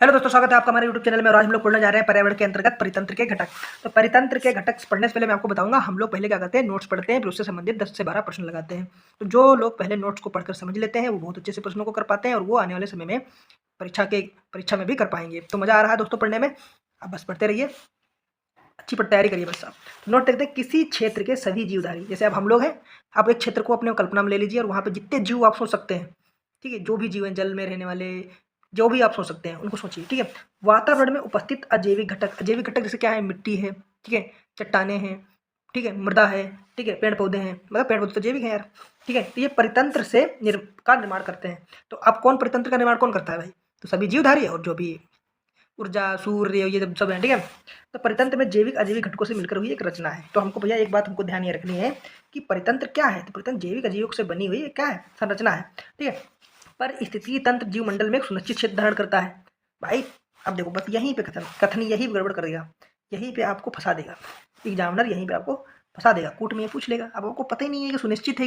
Hello दोस्तों, स्वागत है आपका हमारे यूट्यूब चैनल में। और आज हम लोग पढ़ने जा रहे हैं पर्यावरण के अंतर्गत परितंत्र के घटक। तो परितंत्र के घटक पढ़ने से पहले मैं आपको बताऊंगा, हम लोग पहले क्या करते हैं, नोट्स पढ़ते हैं, फिर उससे संबंधित 10 से 12 प्रश्न लगाते हैं। तो जो लोग पहले नोट्स को पढ़कर समझ लेते हैं वो बहुत अच्छे से प्रश्नों को कर पाते हैं और वो आने वाले समय में परीक्षा में भी कर पाएंगे। तो मजा आ रहा है दोस्तों पढ़ने में, आप बस पढ़ते रहिए, अच्छी तैयारी करिए बस आप। नोट देखते हैं, किसी क्षेत्र के सभी जीवधारी, जैसे अब हम लोग हैं, आप एक क्षेत्र को अपने कल्पना में ले लीजिए और वहाँ पे जितने जीव आप सोच सकते हैं, ठीक है, जो भी जीव हैं, जल में रहने वाले जो भी आप सोच सकते हैं उनको सोचिए, ठीक है। वातावरण में उपस्थित अजैविक घटक, अजैविक घटक जैसे क्या है, मिट्टी है, ठीक है, चट्टाने हैं, ठीक है, मृदा है, ठीक है, पेड़ पौधे हैं, मतलब पेड़ पौधे तो जैविक हैं यार, ठीक है। तो ये परितंत्र से का निर्माण करते हैं। तो अब कौन परितंत्र का निर्माण कौन करता है भाई? तो सभी जीवधारी और जो भी ऊर्जा, सूर्य, ये सब है, ठीक है। तो परितंत्र में जैविक अजैविक घटकों से मिलकर हुई एक रचना है। तो हमको भैया एक बात हमको ध्यान ये रखनी है कि परितंत्र क्या है। तो परितंत्र जैविक अजैविक से बनी हुई क्या है, संरचना है, ठीक है। परिस्थिति तंत्र जीवमंडल में एक सुनिश्चित क्षेत्र धारण करता है। भाई अब देखो, बस यहीं पे कथन यही गड़बड़ कर देगा, यहीं पे आपको फंसा देगा एग्जामिनर, यहीं पे आपको फंसा देगा, कूट में ये पूछ लेगा। अब आपको पता ही नहीं है कि सुनिश्चित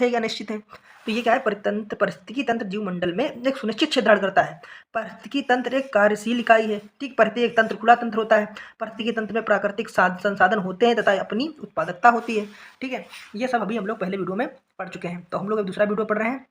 है या निश्चित है। तो ये क्या है, परिस्थितिकी तंत्र जीवमंडल में एक सुनिश्चित क्षेत्र धारण करता है। परिस्थितिकी तंत्र एक कार्यशील इकाई है, ठीक। प्रत्येक तंत्र खुला तंत्र होता है। परिस्थितिकी तंत्र में प्राकृतिक संसाधन होते हैं तथा अपनी उत्पादकता होती है, ठीक है। ये सब अभी हम लोग पहले वीडियो में पढ़ चुके हैं। तो हम लोग अब दूसरा वीडियो पढ़ रहे हैं,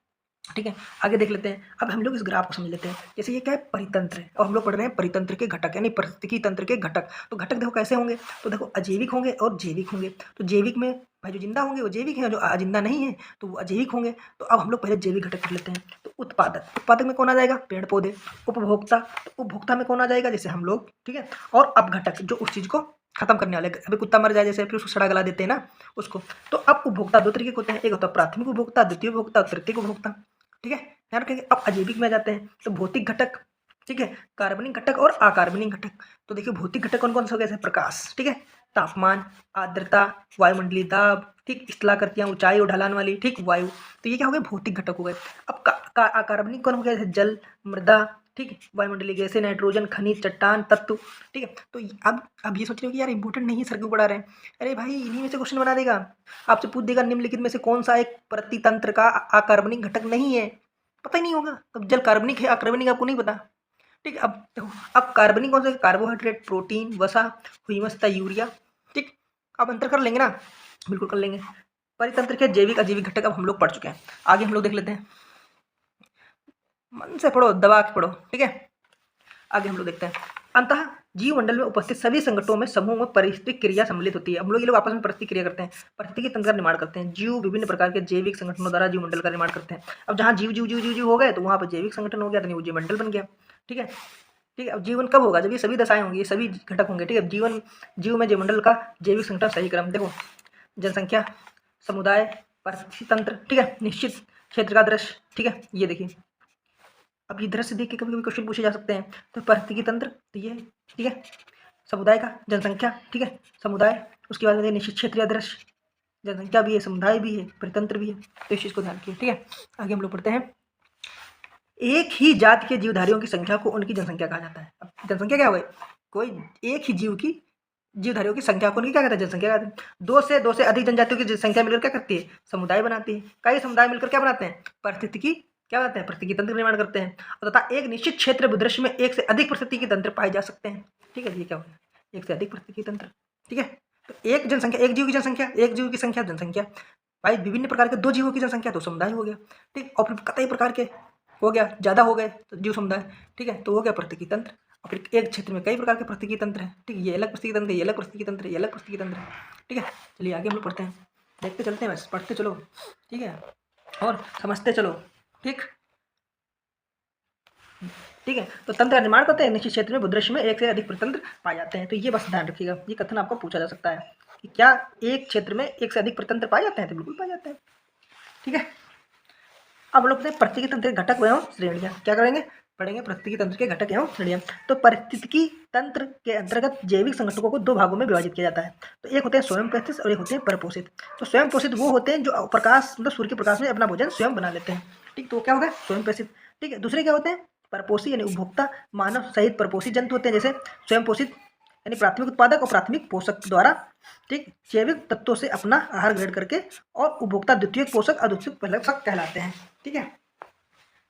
ठीक है। आगे देख लेते हैं। अब हम लोग इस ग्राफ को समझ लेते हैं। जैसे ये क्या है, परितंत्र है, और हम लोग पढ़ रहे हैं परितंत्र के घटक, यानी परिस्थितिकी तंत्र के घटक। तो घटक देखो कैसे होंगे, तो देखो अजैविक होंगे और जैविक होंगे। तो जैविक में भाई जो जिंदा होंगे वो जैविक हैं, जो जिंदा नहीं है तो वो अजैविक होंगे। तो अब हम लोग पहले जैविक घटक कर लेते हैं। तो उत्पादक में कौन आ जाएगा, पेड़ पौधे। उपभोक्ता, तो उपभोक्ता में कौन आ जाएगा, जैसे हम लोग, ठीक है। और अपघटक, जो उस चीज को खत्म करने वाले, अभी कुत्ता मर जाए जैसे, फिर उसको सड़ा गला देते हैं ना उसको। तो अब उपभोक्ता दो तरीके के होते हैं, एक होता है प्राथमिक उपभोक्ता, द्वितीय उपभोक्ता, तृतीय उपभोक्ता, ठीक है। ध्यान रखेंगे। अब अजैविक में जाते हैं। तो भौतिक घटक, ठीक है, कार्बनिक घटक और अकार्बनिक घटक। तो देखिए भौतिक घटक कौन कौन से हो गए, जैसे प्रकाश, ठीक है, तापमान, आर्द्रता, वायुमंडलीय दाब, ठीक, स्थलाकृतियां, ऊंचाई और ढलान वाली, ठीक, वायु। तो ये क्या हो गए, भौतिक घटक हो गए। अब अकार्बनिक कौन हो गया, जैसे जल, मृदा, ठीक, वायुमंडलीय गैसें, नाइट्रोजन, खनिज, चट्टान, तत्व, ठीक है। तो अब ये सोच रहे हो कि यार इंपॉर्टेंट नहीं है, सर क्यों पढ़ा रहे हैं? अरे भाई इन्हीं में से क्वेश्चन बना देगा, आपसे पूछ देगा निम्नलिखित में से कौन सा एक प्रतितंत्र का अकार्बनिक घटक नहीं है। पता ही नहीं होगा, अब जल कार्बनिक है, अकार्बनिक आपको नहीं पता, ठीक। अब देखो, अब कार्बनिक कौन सा, कार्बोहाइड्रेट, प्रोटीन, वसा, ह्यूमस तथा यूरिया, ठीक। अब अंतर कर लेंगे ना, बिल्कुल कर लेंगे। परितंत्र के जैविक अजैविक घटक अब हम लोग पढ़ चुके हैं। आगे हम लोग देख लेते हैं, मन से पढ़ो, दबा के पढ़ो, ठीक है। आगे हम लोग देखते हैं, अंतः जीवमंडल में उपस्थित सभी संगठनों में समूह में पारिस्थितिक क्रिया सम्मिलित होती है। हम लोग ये लोग आपस में पारिस्थितिक क्रिया करते हैं, पारिस्थितिकी तंत्र का निर्माण करते हैं। जीव विभिन्न प्रकार के जैविक संगठनों द्वारा जीवमंडल का निर्माण करते हैं। अब जहाँ जीव जीव जीव जीव जीव हो गए तो वहाँ पर जैविक संगठन हो गया, तो वो जीवमंडल बन गया, ठीक है, ठीक है। अब जीवन कब होगा, जब ये सभी दशाएं होंगी, ये सभी घटक होंगे, ठीक है। जीव में जीवमंडल का जैविक संगठन सही क्रम देखो, जनसंख्या, समुदाय, पारिस्थितिकी तंत्र, ठीक है, निश्चित क्षेत्र का दृश्य, ठीक है। ये देखिए, अब ये दृश्य देख के कभी कभी क्वेश्चन पूछे जा सकते हैं। तो पारिस्थितिकी तंत्र तो ये, ठीक है, समुदाय का, जनसंख्या, ठीक है, समुदाय, उसके बाद निश्चित क्षेत्रीय दृश्य, जनसंख्या भी है, समुदाय भी है, परितंत्र भी है। तो इस चीज़ को ध्यान रखिए, ठीक है। आगे हम लोग पढ़ते हैं, एक ही जाति के जीवधारियों की संख्या को उनकी जनसंख्या कहा जाता है। अब जनसंख्या क्या हो गई, कोई एक ही जीव की जीवधारियों की संख्या को उनकी क्या कहते हैं, जनसंख्या कहते हैं। दो से अधिक जनजातियों की संख्या मिलकर क्या करती है, समुदाय बनाती है। कई समुदाय मिलकर क्या बनाते हैं, परिस्थितिकी क्या बनाते हैं, परिस्थितिकी तंत्र निर्माण करते हैं। और तथा एक निश्चित क्षेत्र भूदृश्य में एक से अधिक परिस्थितिकी तंत्र पाए जा सकते हैं, ठीक है। ये क्या हो गया, एक से अधिक परिस्थितिकी तंत्र, ठीक है। तो एक जनसंख्या, एक जीव की जनसंख्या, एक जीव की संख्या जनसंख्या, भाई विभिन्न प्रकार के दो जीवों की जनसंख्या तो समुदाय हो गया, ठीक। और फिर कई प्रकार के हो गया, ज़्यादा हो गए तो जीव समुदाय, ठीक है, तो हो गया परिस्थितिकी तंत्र। और फिर एक क्षेत्र में कई प्रकार के परिस्थितिकी तंत्र हैं, ठीक। ये अलग परिस्थितिकी तंत्र, ये अलग परिस्थितिकी तंत्र, ये अलग परिस्थितिकी तंत्र, ठीक है। चलिए आगे हम लोग पढ़ते हैं, देखते चलते हैं, बस पढ़ते चलो, ठीक है, और समझते चलो, ठीक, ठीक है। तो तंत्र का निर्माण करते हैं, निश्चित क्षेत्र में भूदृश्य में एक से अधिक प्रतंत्र पाए जाते हैं। तो ये बस ध्यान रखिएगा, ये कथन आपको पूछा जा सकता है कि क्या एक क्षेत्र में एक से अधिक प्रतंत्र पाए जाते हैं, तो बिल्कुल पाए जाते हैं, ठीक है। अब लोग परिस्थितिकी तंत्र के घटक एवं श्रेणियां क्या करेंगे, पढ़ेंगे परिस्थितिकी तंत्र के घटक एवं श्रेणियां। तो परिस्थितिकी तंत्र के अंतर्गत जैविक संगठनों को दो भागों में विभाजित किया जाता है। तो एक होते हैं स्वयं पोषित और एक होते हैं परपोषित। तो स्वयं पोषित वो होते हैं जो प्रकाश, मतलब सूर्य के प्रकाश में अपना भोजन स्वयं बना लेते हैं, ठीक। तो क्या होगा, स्वयं पोषित, ठीक है। दूसरे क्या होते हैं, परपोषी, यानी उपभोक्ता, मानव सहित परपोषी जंतु होते हैं, जैसे स्वयं पोषित यानी प्राथमिक उत्पादक और प्राथमिक पोषक द्वारा, ठीक, जैविक तत्वों से अपना आहार ग्रहण करके, और उपभोक्ता द्वितीयक पोषक और द्वितीयक पोषक कहलाते हैं, ठीक है।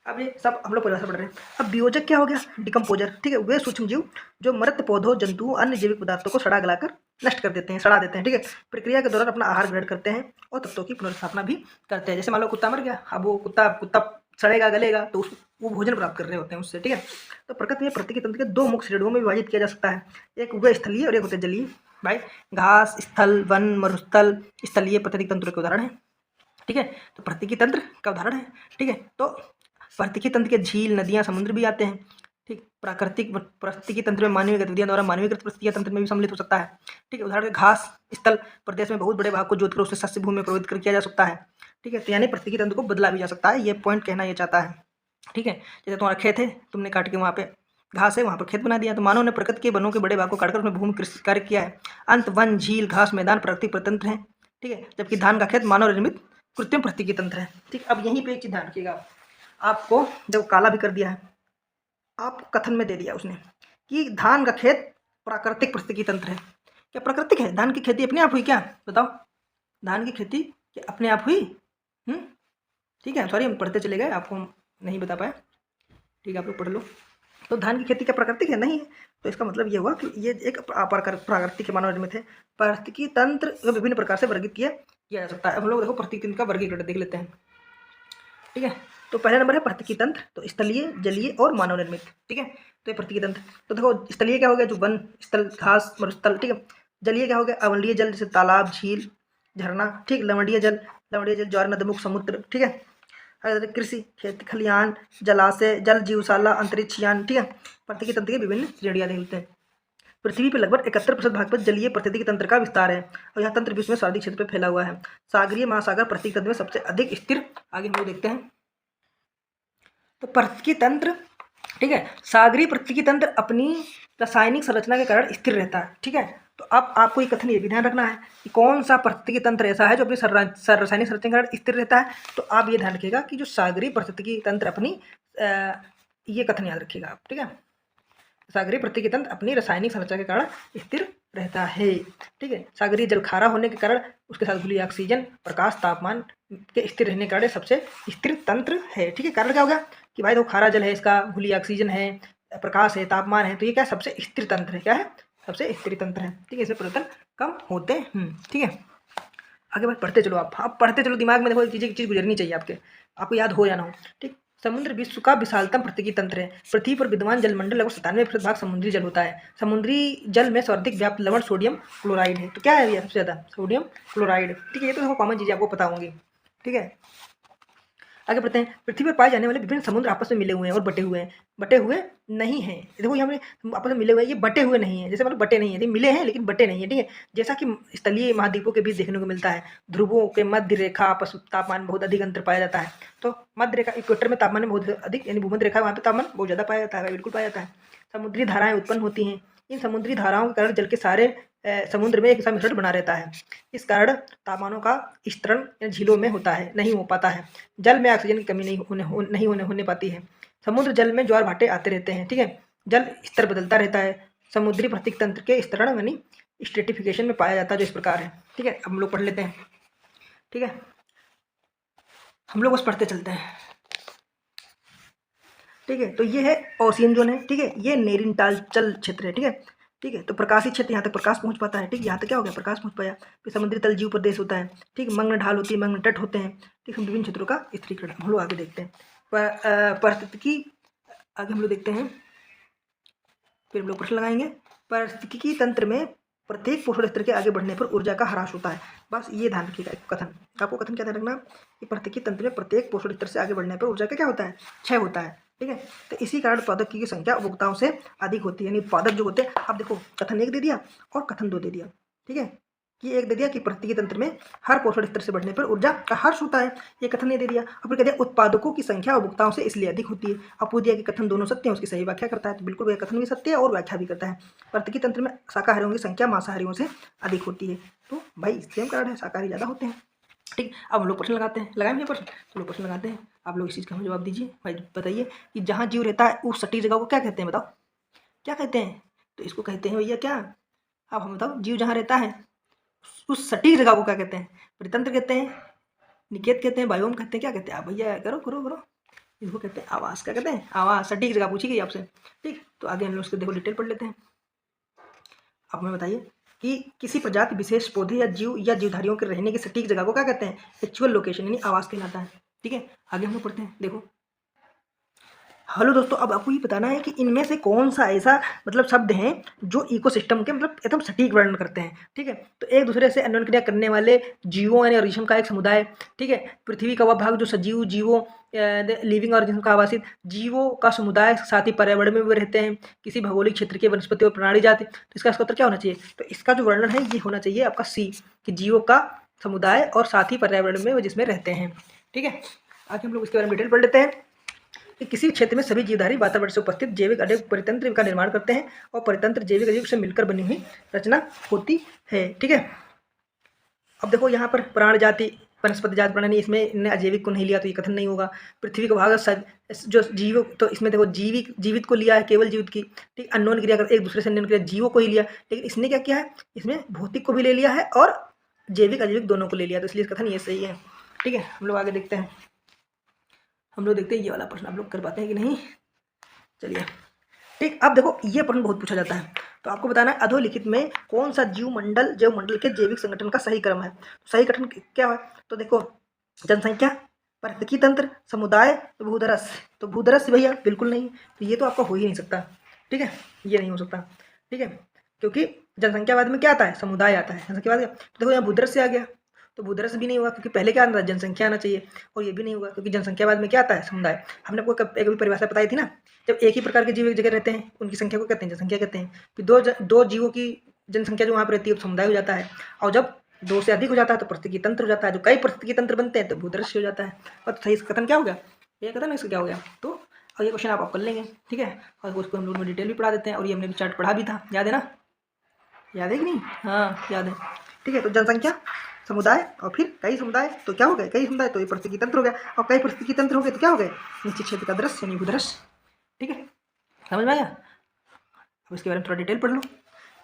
अब ये सब हम लोग परिभाषा पढ़ रहे हैं। अब वियोजक क्या हो गया? डिकम्पोजर, ठीक है, वे सूक्ष्म जीव जो मृत पौधों, जंतुओं, अन्य जैविक पदार्थों को सड़ा गलाकर नष्ट कर देते हैं, सड़ा देते हैं, ठीक है। प्रक्रिया के दौरान अपना आहार ग्रहण करते हैं और तत्वों की पुनर्स्थापना भी करते हैं। जैसे मान लो कुत्ता मर गया, अब वो कुत्ता सड़ेगा, गलेगा, तो वो भोजन प्राप्त कर रहे होते हैं उससे, ठीक है। तो प्रकृति में प्रत्येक तंत्र के दो मुख्य श्रेणियों में विभाजित किया जा सकता है, एक उभय स्थलीय और एक होते जलीय। भाई घास, स्थल, वन, मरुस्थल स्थलीय प्राकृतिक तंत्र के उदाहरण है, ठीक है। तो प्राकृतिक तंत्र का उदाहरण है, ठीक है। तो प्राकृतिक तंत्र के झील, नदियाँ, समुद्र भी आते हैं, ठीक। पारिस्थितिकी तंत्र में मानवीय गतिविधियों द्वारा मानवीकृत पारिस्थितिकी तंत्र में भी सम्मिलित हो सकता है, ठीक है। उदाहरण घास स्थल प्रदेश में बहुत बड़े भाग को जोतकर उसे शस्य भूमि में प्रवृत्त कर किया जा सकता है, ठीक है। तो यानी पारिस्थितिकी तंत्र को बदला भी जा सकता है, ये पॉइंट कहना ये चाहता है, ठीक है। जैसे तुम्हारा खेत है, तुमने काट के वहाँ पे घास है, वहाँ पर खेत बना दिया, तो मानव ने प्रकृति के वनों के बड़े भाग को काटकर उसमें भूमि कृषि कार्य किया है। अंत वन, झील, घास मैदान प्राकृतिक प्रतंत्र है, ठीक है। जबकि धान का खेत मानव निर्मित कृत्रिम पारिस्थितिकी तंत्र है, ठीक। अब यहीं पे एक चीज ध्यान रखिएगा, आपको जब काला भी कर दिया है, आप कथन में दे दिया उसने कि धान का खेत प्राकृतिक पारिस्थितिकी तंत्र है। क्या प्राकृतिक है? धान की खेती अपने आप हुई क्या? बताओ, धान की खेती क्या अपने आप हुई? ठीक है, सॉरी हम पढ़ते चले गए, आपको नहीं बता पाए, ठीक है, आप लोग पढ़ लो। तो धान की खेती क्या प्राकृतिक है? नहीं है। तो इसका मतलब ये हुआ कि ये एक प्राकृतिक मानव निर्मित है। पारिस्थितिकी तंत्र विभिन्न प्रकार से वर्गीकृत किया जा सकता है। हम लोग देखो पारिस्थितिकी तंत्र का वर्गीकरण देख लेते हैं, ठीक है। तो पहला नंबर है पारिस्थितिकी तंत्र, तो स्थलीय, जलीय और मानव निर्मित, ठीक है। तो ये पारिस्थितिकी तंत्र, तो देखो स्थलीय क्या हो गया? जो वन, स्थल, घास, मरुस्थल, ठीक है। जलीय क्या हो गया? अम्लीय जल, जैसे तालाब, झील, झरना, ठीक। लवणीय जल ज्वार, नदमुख, समुद्र, ठीक है। कृषि, खेत खलिहान, जलाशय, जल जीवशाला, अंतरिक्ष यान, ठीक है। पारिस्थितिकी तंत्र की विभिन्न श्रेणियां देखते हैं। पृथ्वी पर लगभग 71% भाग पर जलीय पारिस्थितिकी तंत्र का विस्तार है और यह तंत्र विश्व में सर्वाधिक क्षेत्र पर फैला हुआ है। सागरीय महासागर पारिस्थितिकी तंत्र में सबसे अधिक स्थिर। आगे हम लोग देखते हैं, तो पारिस्थितिकी तंत्र, ठीक है, सागरीय पारिस्थितिकी तंत्र अपनी रासायनिक संरचना के कारण स्थिर रहता है, ठीक है। तो अब आपको ये कथन ये भी ध्यान रखना है कि कौन सा पारिस्थितिकी तंत्र ऐसा है जो अपनी रासायनिक संरचना के कारण स्थिर रहता है। तो आप ये ध्यान रखिएगा कि जो सागरीय पारिस्थितिकी तंत्र अपनी ये कथन याद रखिएगा आप, ठीक है। सागरीय पारिस्थितिकी तंत्र अपनी रासायनिक संरचना के कारण स्थिर रहता है, ठीक है। सागरीय जल खारा होने के कारण उसके साथ घुली ऑक्सीजन, प्रकाश, तापमान के स्थिर रहने के कारण सबसे स्थिर तंत्र है, ठीक है। कारण क्या होगा कि भाई देखो खारा जल है, इसका घुली ऑक्सीजन है, प्रकाश है, तापमान है, तो ये क्या सबसे स्थिर तंत्र है, क्या है? सबसे स्थिर तंत्र है, ठीक है। इससे परिवर्तन कम होते हैं, ठीक है। आगे बात पढ़ते चलो, आप पढ़ते चलो, दिमाग में देखो चीज़ गुजरनी चाहिए आपको याद हो या ना हो, ठीक। समुद्र विश्व का विशालतम पारिस्थितिकी तंत्र है। पृथ्वी पर विद्यमान जलमंडल लगभग 97% भाग समुद्री जल होता है। समुद्री जल में सर्वाधिक व्याप्त लवण सोडियम क्लोराइड है। तो क्या है ये सबसे ज़्यादा? सोडियम क्लोराइड, ठीक है। ये तो देखो कॉमन चीज़ें आपको पता होंगी, ठीक है। आगे बढ़ते हैं। पृथ्वी पर पाए जाने वाले विभिन्न समुद्र आपस में मिले हुए हैं और बटे हुए नहीं हैं। देखो यहाँ पे आपस में मिले हुए हैं, ये बटे हुए नहीं है, जैसे मतलब बटे नहीं है, मिले हैं लेकिन बटे नहीं है, ठीक है। जैसा कि स्थलीय महाद्वीपों के बीच देखने को मिलता है। ध्रुवों के मध्य रेखा आपस तापमान बहुत अधिक अंतर पाया जाता है। तो मध्य रेखा इक्वेटर में तापमान बहुत अधिक, यानी भूमध्य रेखा वहाँ पे तापमान बहुत ज़्यादा पाया जाता है, बिल्कुल पाया जाता है। समुद्री धाराएं उत्पन्न होती हैं। इन समुद्री धाराओं के कारण जल के सारे समुद्र में एक सा मिश्रण बना रहता है। इस कारण तापमानों का स्तरण झीलों में होता है, नहीं हो पाता है। जल में ऑक्सीजन की कमी नहीं होने पाती है। समुद्र जल में ज्वार भाटे आते रहते हैं, ठीक है। जल स्तर बदलता रहता है। समुद्री पारिस्थितिक तंत्र के स्तरण यानी स्ट्रेटिफिकेशन में पाया जाता है, जो इस प्रकार है, ठीक है। अब हम लोग पढ़ लेते हैं, ठीक है। हम लोग बस पढ़ते चलते हैं, ठीक है। तो ये है ओशियन जोन है, ठीक है। ये नेरिंटाल क्षेत्र है, ठीक है। तो प्रकाशीय क्षेत्र यहाँ तक प्रकाश पहुँच पाता है, ठीक। यहाँ तक क्या हो गया? प्रकाश पहुँच पाया। फिर समुद्री तल जीव प्रदेश होता है, ठीक। मग्न ढाल होती है, मग्न तट होते हैं, ठीक। विभिन्न क्षेत्रों का स्थिरीकरण हम लोग आगे देखते हैं। पारिस्थितिकी आगे हम लोग देखते हैं, फिर हम लोग प्रश्न लगाएंगे। पारिस्थितिकी तंत्र में प्रत्येक पोषण स्तर के आगे बढ़ने पर ऊर्जा का ह्रास होता है। बस ये ध्यान रखिएगा कथन, आपको कथन क्या ध्यान रखना कि पारिस्थितिकी तंत्र में प्रत्येक पोषण स्तर से आगे बढ़ने पर ऊर्जा का क्या होता है? क्षय होता है, ठीक है। तो इसी कारण उत्पादक की संख्या उपभोक्ताओं से अधिक होती है, यानी उत्पादक जो होते हैं। अब देखो कथन 1 दे दिया और कथन 2 दे दिया, ठीक है। कि एक दे दिया कि पारिस्थितिकी तंत्र में हर पोषण स्तर से बढ़ने पर ऊर्जा का ह्रास होता है, ये कथन नहीं दे दिया। और फिर कह दिया उत्पादकों की संख्या उपभोक्ताओं से इसलिए अधिक होती है। अब पूछ दिया कि कथन दोनों सत्य है, उसकी सही व्याख्या करता है। तो बिल्कुल वह कथन भी सत्य है और व्याख्या भी करता है। पारिस्थितिकी तंत्र में शाकाहारियों की संख्या मांसाहारियों से अधिक होती है। तो भाई सेम कारण है, शाकाहारी ज़्यादा होते हैं, ठीक। अब हम लोग प्रश्न लगाते हैं, लगाएंगे प्रश्न, चलो प्रश्न लगाते हैं। आप लोग इस चीज़ का जवाब दीजिए। भाई बताइए कि जहाँ जीव रहता है उस सटीक जगह को क्या कहते हैं? बताओ क्या कहते हैं? तो इसको कहते हैं भैया क्या? अब हम बताओ, जीव जहाँ रहता है उस सटीक जगह को क्या कहते हैं? परितंत्र कहते हैं, निकेत कहते हैं, बायोम कहते हैं, क्या कहते हैं? आप भैया करो करो करो, इसको कहते हैं आवास। क्या कहते हैं? आवास। सटीक जगह पूछी गई आपसे। ठीक, तो आगे हम लोग इसको देखो डिटेल पढ़ लेते हैं। आप हमें बताइए कि किसी प्रजाति विशेष पौधे या जीव या जीवधारियों के रहने की सटीक जगह को क्या कहते हैं? एक्चुअल लोकेशन यानी आवास कहलाता है। ठीक है, आगे हम लोग पढ़ते हैं। देखो हेलो दोस्तों, अब आपको ये बताना है कि इनमें से कौन सा ऐसा मतलब शब्द हैं जो इकोसिस्टम के मतलब एकदम सटीक वर्णन करते हैं। ठीक है, तो एक दूसरे से अन्योन्य क्रिया करने वाले जीवों यानी ऑर्गेनिज्म का एक समुदाय। ठीक है, पृथ्वी का वह भाग जो सजीव जीवों लिविंग ऑर्गेनिज्म का आवासित जीवों का समुदाय, साथ ही पर्यावरण में भी रहते हैं किसी भौगोलिक क्षेत्र के वनस्पति और प्राणी जाति। तो इसका उत्तर क्या होना चाहिए? तो इसका जो वर्णन है ये होना चाहिए आपका सी, कि जीवों का समुदाय और साथ ही पर्यावरण में वो जिसमें रहते हैं। ठीक है, आगे हम लोग इसके बारे में डिटेल पढ़ लेते हैं कि किसी क्षेत्र में सभी जीवधारी वातावरण से उपस्थित जैविक अनेक परितंत्र का निर्माण करते हैं और परितंत्र जैविक अजैविक से मिलकर बनी हुई रचना होती है। ठीक है, अब देखो यहाँ पर प्राण जाति वनस्पति जाति प्राणी, इसमें इनने अजैविक को नहीं लिया तो ये कथन नहीं होगा। पृथ्वी का भाग जो जीव, तो इसमें देखो जीवित को लिया है, केवल जीवित की। ठीक, अननोन क्रिया कर एक दूसरे से अननोन क्रिया जीवों को ही लिया, लेकिन इसने क्या किया है, इसमें भौतिक को भी ले लिया है और जैविक अजैविक दोनों को ले लिया, तो इसलिए कथन ये सही है। ठीक है, हम लोग आगे देखते हैं। हम लोग देखते हैं ये वाला प्रश्न आप लोग कर पाते हैं कि नहीं। चलिए ठीक, अब देखो ये प्रश्न बहुत पूछा जाता है, तो आपको बताना है अधोलिखित में कौन सा जैव मंडल के जैविक संगठन का सही क्रम है। तो सही गठन क्या है? तो देखो जनसंख्या, पारिस्थितिकी तंत्र, समुदाय, भूधरस। तो भूधरस भैया बिल्कुल नहीं, तो ये तो आपका हो ही नहीं सकता। ठीक है, ये नहीं हो सकता। ठीक है, क्योंकि जनसंख्या बाद में क्या आता है? समुदाय आता है। जनसंख्या बाद तो देखो यहाँ भूधरस से आ गया, तो भूधरस भी नहीं होगा क्योंकि पहले क्या आना था? जनसंख्या आना चाहिए, और ये भी नहीं होगा क्योंकि जनसंख्या बाद में क्या आता है? समुदाय। हमने आपको एक भी परिभाषा बताई थी ना, जब एक ही प्रकार के जीव एक जगह रहते हैं उनकी संख्या को कहते हैं जनसंख्या कहते हैं। फिर दो जीवों की जनसंख्या जो वहाँ पर रहती है तो समुदाय हो जाता है, और जब दो से अधिक हो जाता है तो पारिस्थितिकी तंत्र हो जाता है, जो कई पारिस्थितिकी तंत्र बनते हैं तो भूधरस्य हो जाता है। और सही कथन क्या हो गया? ये कथन इसका क्या हो गया? तो और ये क्वेश्चन आप कर लेंगे। ठीक है, और उसको हम लोग में डिटेल भी पढ़ा देते हैं, और ये हमने भी चार्ट पढ़ा भी था, याद है ना? याद है कि नहीं? हाँ याद है। ठीक है, तो जनसंख्या, समुदाय और फिर कई समुदाय, तो क्या हो गए? कई समुदाय, तो ये पारिस्थितिकी तंत्र हो गया, और कई पारिस्थितिकी तंत्र हो गए तो क्या हो गए? निश्चित क्षेत्र का दृश्य यानी भूदृश्य। ठीक है, समझ में आया? अब इसके बारे में थोड़ा डिटेल पढ़ लो।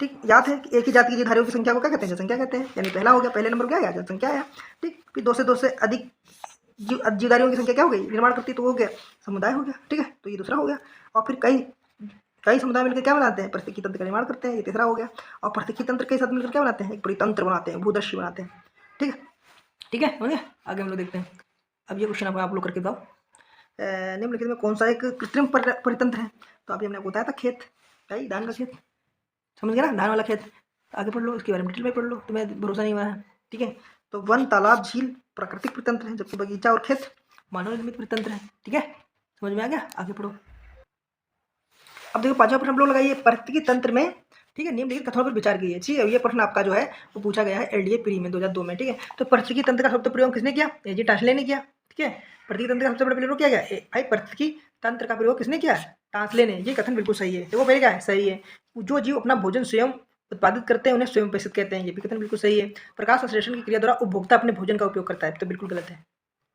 ठीक, याद है कि एक ही जाति की जीवधारियों की संख्या को क्या कहते हैं? जनसंख्या कहते हैं, यानी पहला हो गया, पहले नंबर क्या आया? जनसंख्या आया। ठीक, फिर दो से अधिक जीवधारियों की संख्या क्या हो गई? निर्माण करती, तो हो गया समुदाय हो गया। ठीक है, तो ये दूसरा हो गया, और फिर कई समुदाय मिलकर क्या बनाते हैं? पारिस्थितिकी तंत्र का निर्माण करते हैं, ये तीसरा हो गया। और पारिस्थितिकी तंत्र के साथ मिलकर क्या बनाते हैं? एक परितंत्र बनाते हैं, भूदृश्य बनाते हैं। ठीक है, ठीक है, समझ गए? आगे हम लोग देखते हैं। अब ये क्वेश्चन आप लोग करके बताओ, निम्नलिखित में कौन सा एक कृत्रिम परितंत्र है? तो अभी हमने आपको बताया था खेत, भाई धान का खेत, समझ गया ना, धान वाला खेत। आगे पढ़ लो, इसके बारे में डिटेल में पढ़ लो, तुम्हें भरोसा नहीं हुआ है। ठीक है, तो वन, तालाब, झील प्राकृतिक परितंत्र है, जबकि बगीचा और खेत मानव निर्मित परितंत्र है। ठीक है, समझ में आ गया? आगे पढ़ो। अब देखो पांचवा प्रश्न हम लोग लगाइए, पारिस्थितिकी तंत्र में ठीक है निम्नलिखित कथनों पर विचार कीजिए। ठीक है, ये प्रश्न आपका जो है वो पूछा गया है एलडीए प्री में 2002 में। ठीक है, तो पारिस्थितिकी तंत्र का शब्द प्रयोग किसने किया? एजी टास्ले ने किया। ठीक है, पारिस्थितिकी तंत्र का सबसे बड़ा प्रयोग किया गया भाई, पारिस्थितिकी तंत्र का प्रयोग किसने किया? टास्ले ने। ये कथन बिल्कुल सही है। देखो पहले क्या है? सही है। जो जीव अपना भोजन स्वयं उत्पादित करते हैं उन्हें स्वयं प्रेषित कहते हैं, ये भी कथन बिल्कुल सही है। प्रकाश संश्लेषण की क्रिया द्वारा उपभोक्ता अपने भोजन का उपयोग करता है, तो बिल्कुल गलत है।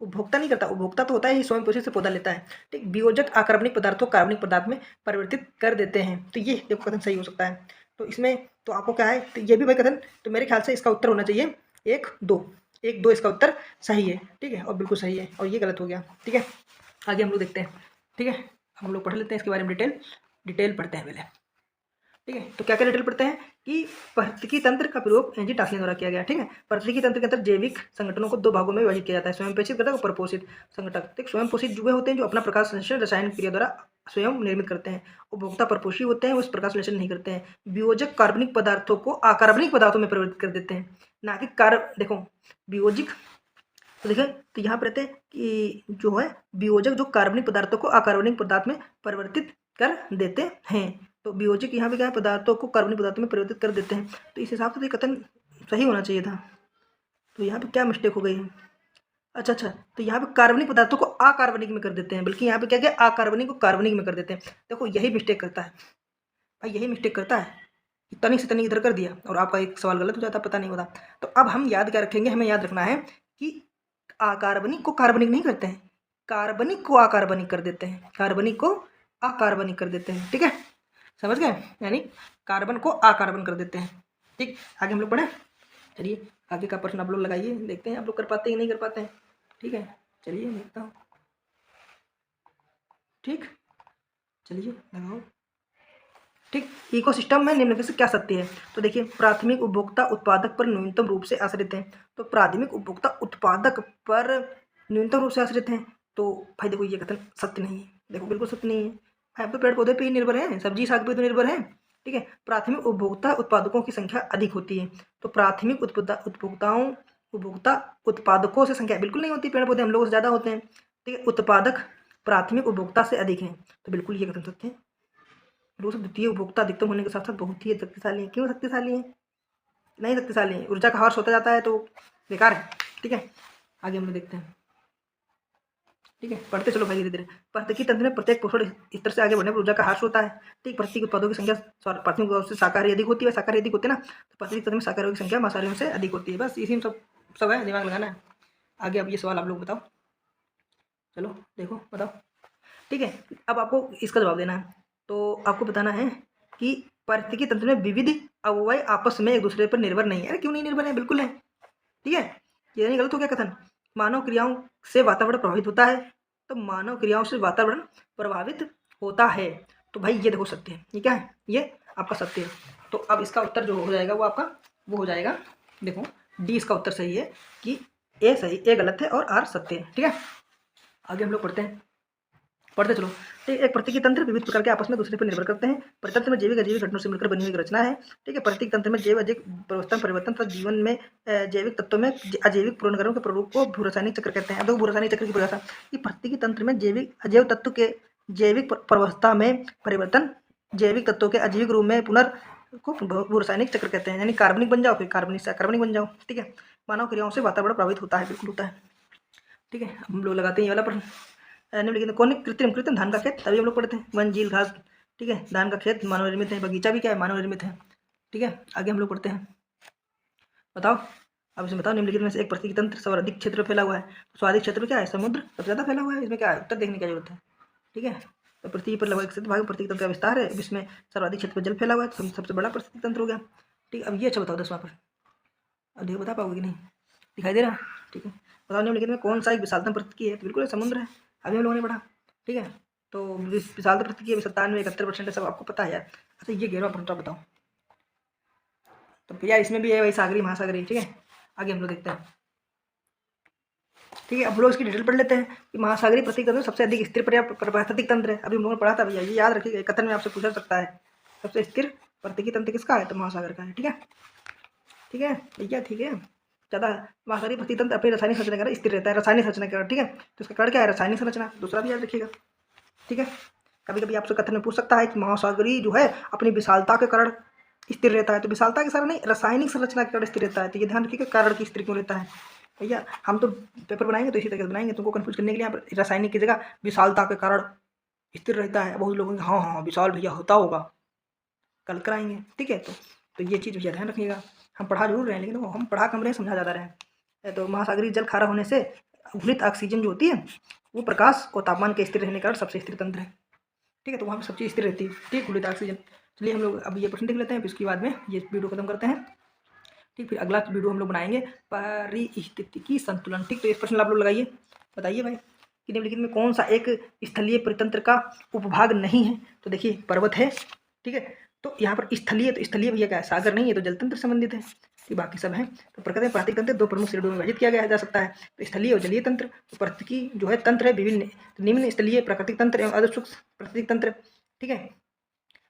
उपभोक्ता नहीं करता, उपभोक्ता तो होता है ही स्वयं पोषित से पौधा लेता है। ठीक, वियोजक आकार्बनिक पदार्थों कार्बनिक पदार्थ में परिवर्तित कर देते हैं, तो ये देखो कथन सही हो सकता है। तो इसमें तो आपको क्या है? तो ये भी भाई कथन, तो मेरे ख्याल से इसका उत्तर होना चाहिए 1-2 इसका उत्तर सही है। ठीक है, और बिल्कुल सही है, और ये गलत हो गया। ठीक है, आगे हम लोग देखते हैं। ठीक है, हम लोग पढ़ लेते हैं इसके बारे में डिटेल पढ़ते हैं पहले। ठीक है, तो क्या क्या डिटेल पढ़ते हैं कि पारिस्थितिकी तंत्र का प्रयोग एनजी टास्ले द्वारा किया गया। ठीक है, पारिस्थितिकी तंत्र के अंदर जैविक संगठनों को दो भागों में विभाजित किया जाता है, स्वयं प्रेषित घटक और परपोषित संगठक। ठीक, स्वयं पोषित जुए होते हैं जो अपना प्रकाश संश्लेषण रसायन क्रिया द्वारा स्वयं निर्मित करते हैं। उपभोक्ता परपोषी होते हैं, वो इस प्रकाश संश्लेषण नहीं करते हैं। वियोजक कार्बनिक पदार्थों को अकार्बनिक पदार्थों में परिवर्तित कर देते हैं, ना कि देखो वियोजिक, तो देखें तो यहाँ पर रहते हैं कि जो है वियोजक जो कार्बनिक पदार्थों को अकार्बनिक पदार्थ में परिवर्तित कर देते हैं। तो वियोजक यहाँ पे क्या है? पदार्थों को कार्बनिक पदार्थों में परिवर्तित कर देते हैं, तो इस हिसाब से तो कथन सही होना चाहिए था। तो यहाँ पे क्या मिस्टेक हो गई है? अच्छा, तो यहाँ पे कार्बनिक पदार्थों को अकार्बनिक में कर देते हैं, बल्कि यहाँ पे क्या किया? अकार्बनिक को कार्बनिक में कर देते हैं। देखो यही मिस्टेक करता है भाई, यही मिस्टेक करता है, तनिक से तनिक इधर कर दिया और आपका एक सवाल गलत हो जाता, पता नहीं होता। तो अब हम याद क्या रखेंगे? हमें याद रखना है कि अकार्बनिक को कार्बनिक नहीं करते हैं, कार्बनिक को अकार्बनिक कर देते हैं, कार्बनिक को अकार्बनिक कर देते हैं। ठीक है, समझ गए? यानी कार्बन को अकार्बन कर देते हैं। ठीक, आगे हम लोग पढ़े। चलिए आगे का प्रश्न आप लोग लगाइए, देखते हैं आप लोग कर पाते हैं कि नहीं कर पाते हैं। ठीक है, चलिए देखता हूँ। ठीक, चलिए लगाओ। ठीक, इकोसिस्टम में निम्नलिखित से क्या सत्य है? तो देखिए, प्राथमिक उपभोक्ता उत्पादक पर न्यूनतम रूप से आश्रित हैं। तो प्राथमिक उपभोक्ता उत्पादक पर न्यूनतम रूप से आश्रित हैं, तो भाई देखो ये कथन सत्य नहीं है। देखो बिल्कुल सत्य नहीं है। आप तो पेड़ पौधे पे ही निर्भर हैं, सब्जी साग पे तो निर्भर हैं। ठीक है, प्राथमिक उपभोक्ता उत्पादकों की संख्या अधिक होती है। तो प्राथमिक उपभोक्ता उत्पादकों से संख्या बिल्कुल नहीं होती, पेड़ पौधे हम लोगों से ज़्यादा होते हैं। ठीक है, उत्पादक प्राथमिक उपभोक्ता से अधिक हैं, तो बिल्कुल ये कथन सत्य है। दूसरा, द्वितीय उपभोक्ता अधिकतम होने के साथ साथ बहुत ही शक्तिशाली है। क्यों शक्तिशाली है? नहीं शक्तिशाली है, ऊर्जा का हर्ष होता जाता है तो बेकार है। ठीक है, आगे हम लोग देखते हैं। ठीक है, पढ़ते चलो भाई धीरे धीरे। पारिस्थितिकी तंत्र में प्रत्येक पोषण स्तर से आगे बढ़ने पर ऊर्जा का हर्ष होता है। ठीक, प्राकृतिक उत्पादों की संख्या प्राथमिक उत्पादों से शाकाहारी अधिक होती है, शाकाहारी अधिक होते हैं ना, तो प्राकृतिक तंत्र में शाकाहारियों की संख्या मांसाहारियों से अधिक होती है। बस इसी में सब है, दिमाग लगाना है। आगे अब ये सवाल आप लोग बताओ, चलो देखो बताओ। ठीक है, अब आपको इसका जवाब देना है। तो आपको बताना है कि पारिस्थितिकी तंत्र में विविध अवयव आपस में एक दूसरे पर निर्भर नहीं है। अरे क्यों नहीं निर्भर है? बिल्कुल है। ठीक है, ये नहीं गलत हो गया कथन। मानव क्रियाओं से वातावरण प्रभावित होता है, तो मानव क्रियाओं से वातावरण प्रभावित होता है, तो भाई ये देखो सत्य है। ये क्या है? ये आपका सत्य है। तो अब इसका उत्तर जो हो जाएगा वो आपका वो हो जाएगा, देखो डी इसका उत्तर सही है कि ए सही, ए गलत है और आर सत्य है। ठीक है, आगे हम लोग पढ़ते चलो। तो एक प्राकृतिक तंत्र विविध प्रकार के आपस में दूसरे पर निर्भर करते हैं। परितंत्र में जैविक अजैविक घटनाओं से मिलकर बनी हुई एक रचना है। ठीक है, प्राकृतिक तंत्र में जैव अजैविक परिवर्तन तथा जीवन में जैविक तत्वों में अजैविक पूर्णकरणों के प्ररूप को भूरासायनिक चक्र कहते हैं। अब भूरासायनिक चक्र की परिभाषा, कि प्राकृतिक तंत्र में जैविक अजैव तत्व के जैविक प्रवस्था में परिवर्तन जैविक तत्वों के अजैविक रूप में को भूरासायनिक चक्र कहते हैं। यानी कार्बनिक बन जाओ, फिर कार्बनिक से अकार्बनिक बन जाओ। ठीक है, मानव क्रियाओं से वातावरण प्रभावित होता है, बिल्कुल होता है। ठीक है, हम लोग लगाते हैं ये वाला प्रश्न। निम्नलिखित कौन है? कृत्रिम धान का खेत, तभी हम लोग पढ़ते हैं। वन, झील, घास। ठीक है, धान का खेत मानव निर्मित है, बगीचा भी क्या है? मानव निर्मित है। ठीक है, आगे हम लोग पढ़ते हैं। बताओ, अब इसमें बताओ, निम्नलिखित में से एक प्राकृतिक तंत्र सर्वाधिक क्षेत्र में फैला हुआ है। तो स्वादिक क्षेत्र में क्या है? समुद्र सबसे ज़्यादा फैला हुआ है। इसमें क्या है? उत्तर देखने की जरूरत है। ठीक है, तो पृथ्वी पर लगभग 1 भाग में प्राकृतिक तंत्र का विस्तार है, इसमें सर्वाधिक क्षेत्र में जल फैला हुआ है, तो सबसे बड़ा प्राकृतिक तंत्र हो गया। ठीक है, अब ये अच्छा बताओ 10वां प्रश्न। अब देखो बता पाओगे कि नहीं? दिखाई दे रहा? ठीक है, बताओ निम्नलिखित में कौन सा एक विशालतम प्राकृतिक है? तो बिल्कुल समुद्र है, अभी हम लोगों ने पढ़ा। ठीक है, तो विशालता प्राकृतिक 97, 71% है, सब आपको पता है यार। अच्छा, ये 11वां प्रश्न बताओ। तो भैया इसमें भी है वही सागरी महासागरी। ठीक है, आगे हम लोग देखते हैं। ठीक है, अब लोग इसकी डिटेल पढ़ लेते हैं कि महासागरीय प्राकृतिक तंत्र सबसे अधिक स्थिर पारिस्थितिक तंत्र है। अभी हम लोगों ने पढ़ा था भैया, ये याद रखिएगा, कथन में आपसे पूछा सकता है सबसे स्थिर प्राकृतिक तंत्र किसका है? तो महासागर का है। ठीक है, ठीक है भैया, ठीक है। ज़्यादा महासागरीय प्राकृतिक तंत्र अपनी रासायनिक संरचना के कारण स्थिर रहता है, रासायनिक संरचना के कारण। ठीक है, तो इसका कारण क्या है? रासायनिक संरचना। दूसरा भी याद रखिएगा। ठीक है, कभी कभी आपसे कथन में पूछ सकता है कि महासागरीय जो है अपनी विशालता के कारण स्थिर रहता है, तो विशालता के कारण नहीं, रासायनिक संरचना के कारण स्थिर रहता है। तो ये ध्यान रखिएगा, कारण की स्थिर क्यों रहता है। भैया हम तो पेपर बनाएंगे तो इसी तरह से बनाएंगे, तुमको कंफ्यूज करने के लिए। यहाँ पर रासायनिक की जगह विशालता के कारण स्थिर रहता है। बहुत लोग हाँ हाँ विशाल भैया होता होगा, कल कराएंगे। ठीक है, तो ये चीज़ भैया ध्यान रखिएगा। हम पढ़ा जरूर रहे हैं, लेकिन वो हम पढ़ा कम रहे, समझा ज़्यादा रहे। तो महासागरीय जल खारा होने से घुलित ऑक्सीजन जो होती है वो प्रकाश और तापमान के स्थिर रहने के कारण सबसे स्थिर तंत्र है। ठीक है, तो वहाँ पर सब चीज़ स्थिर रहती है। ठीक, घुलित ऑक्सीजन। चलिए हम लोग अब ये प्रश्न देख लेते हैं, फिर उसके बाद में ये वीडियो खत्म करते हैं। ठीक, फिर अगला वीडियो हम लोग बनाएंगे पारिस्थितिकी संतुलन। ठीक, तो इस प्रश्न आप लोग लगाइए, बताइए भाई कि निम्नलिखित में कौन सा एक स्थलीय परितंत्र का उपभाग नहीं है? तो देखिए पर्वत है। ठीक है, तो यहाँ पर स्थलीय, तो स्थलीय भैया क्या है? सागर नहीं है, तो जलतंत्र संबंधित है। ठीक, बाकी सब है। तो प्रकृति में प्राकृतिक तंत्र 2 प्रमुख श्रेणियों में विभाजित किया गया जा सकता है, तो स्थलीय और जलीय तंत्र। तो प्राकृतिकी जो है तंत्र है विभिन्न, निम्न स्थलीय प्राकृतिक तंत्र एवं अर्धशुष्क प्राकृतिक तंत्र। ठीक है,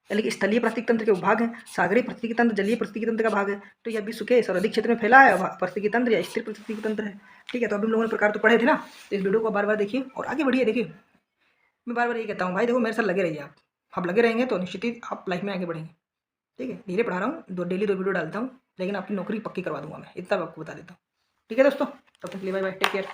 यानी कि स्थलीय प्राकृतिक तंत्र के भाग है, सागरीय प्राकृतिक तंत्र जलीय प्राकृतिक तंत्र का भाग है। तो यह विश्व के सर्वाधिक क्षेत्र में फैला है प्राकृतिक तंत्र या स्थिर प्राकृतिक तंत्र है। ठीक है, तो अभी हम लोगों ने प्रकार तो पढ़े थे ना, तो इस वीडियो को बार बार देखिए और आगे बढ़िए। देखिए मैं बार बार ये कहता हूँ भाई, देखो मेरे साथ लगे रहिए आप लगे रहेंगे तो निश्चित ही आप लाइफ में आगे बढ़ेंगे। ठीक है, धीरे पढ़ा रहा हूँ, डेली 2 वीडियो डालता हूँ, लेकिन आपकी नौकरी पक्की करवा दूंगा मैं, इतना आपको बता देता हूँ। ठीक है दोस्तों, तब तक के लिए बाय बाय, टेक केयर।